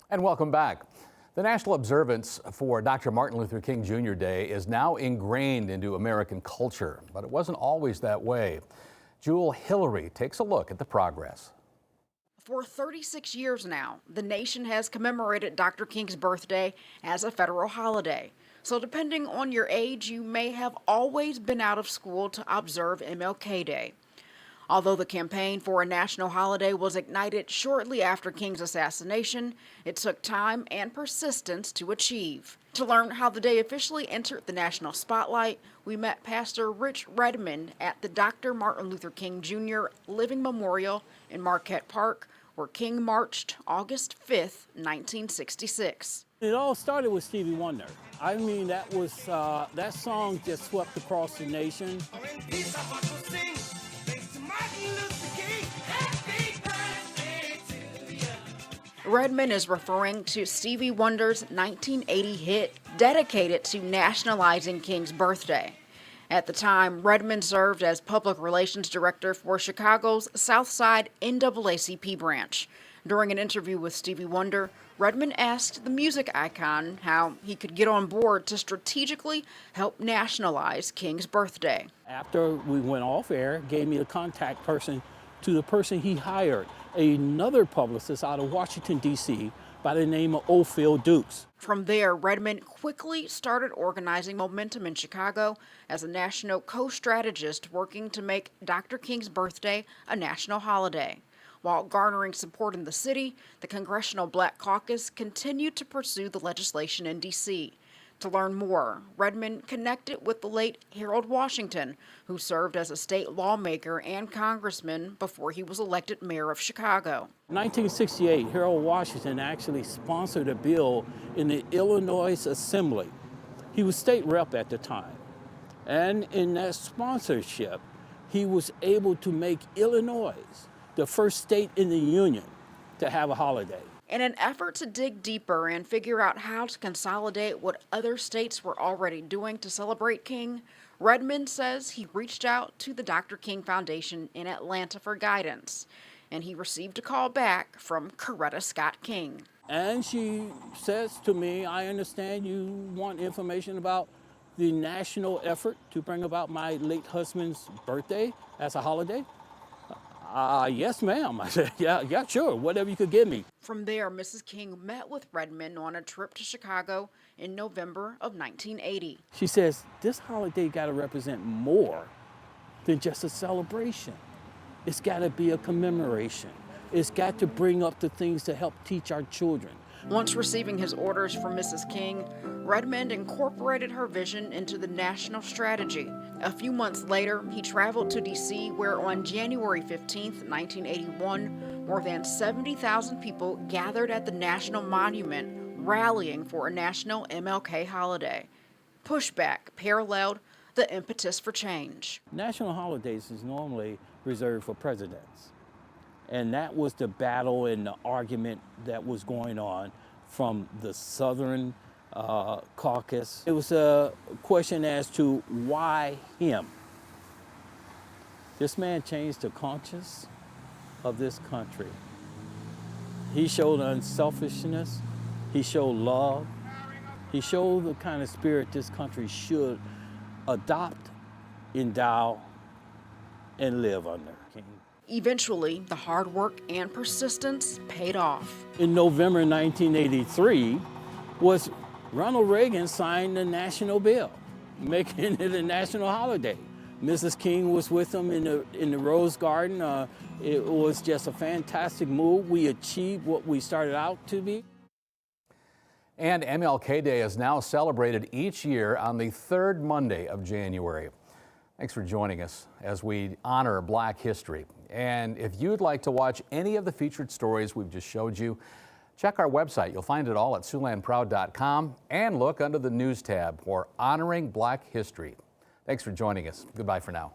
And welcome back. The national observance for Dr. Martin Luther King Jr. Day is now ingrained into American culture, but it wasn't always that way. Jewel Hillary takes a look at the progress. For 36 years now, the nation has commemorated Dr. King's birthday as a federal holiday. So depending on your age, you may have always been out of school to observe MLK Day. Although the campaign for a national holiday was ignited shortly after King's assassination, it took time and persistence to achieve. To learn how the day officially entered the national spotlight, we met Pastor Rich Redmond at the Dr. Martin Luther King Jr. Living Memorial in Marquette Park, where King marched August 5th, 1966. It all started with Stevie Wonder. I mean, that song just swept across the nation. Redmond is referring to Stevie Wonder's 1980 hit dedicated to nationalizing King's birthday. At the time, Redmond served as public relations director for Chicago's Southside NAACP branch. During an interview with Stevie Wonder, Redmond asked the music icon how he could get on board to strategically help nationalize King's birthday. After we went off air, gave me the contact person to the person he hired, another publicist out of Washington, D.C., by the name of Ophil Dukes. From there, Redmond quickly started organizing momentum in Chicago as a national co-strategist working to make Dr. King's birthday a national holiday. While garnering support in the city, the Congressional Black Caucus continued to pursue the legislation in D.C. To learn more, Redmond connected with the late Harold Washington, who served as a state lawmaker and congressman before he was elected mayor of Chicago. In 1968, Harold Washington actually sponsored a bill in the Illinois Assembly. He was state rep at the time. And in that sponsorship, he was able to make Illinois the first state in the union to have a holiday. In an effort to dig deeper and figure out how to consolidate what other states were already doing to celebrate King, Redmond says he reached out to the Dr. King Foundation in Atlanta for guidance, and he received a call back from Coretta Scott King. And she says to me, I understand you want information about the national effort to bring about my late husband's birthday as a holiday. Yes, ma'am. I said, yeah, sure, whatever you could give me. From there, Mrs. King met with Redmond on a trip to Chicago in November of 1980. She says, this holiday got to represent more than just a celebration. It's got to be a commemoration. It's got to bring up the things to help teach our children. Once receiving his orders from Mrs. King, Redmond incorporated her vision into the national strategy. A few months later, he traveled to D.C., where on January 15, 1981, more than 70,000 people gathered at the National Monument, rallying for a national MLK holiday. Pushback paralleled the impetus for change. National holidays is normally reserved for presidents. And that was the battle and the argument that was going on from the Southern caucus. It was a question as to why him. This man changed the conscience of this country. He showed unselfishness. He showed love. He showed the kind of spirit this country should adopt, endow, and live under. Eventually, the hard work and persistence paid off. In November 1983, Ronald Reagan signed the national bill, making it a national holiday. Mrs. King was with him in the Rose Garden. It was just a fantastic move. We achieved what we started out to be. And MLK Day is now celebrated each year on the third Monday of January. Thanks for joining us as we honor Black history. And if you'd like to watch any of the featured stories we've just showed you, check our website. You'll find it all at SiouxlandProud.com and look under the News tab for Honoring Black History. Thanks for joining us. Goodbye for now.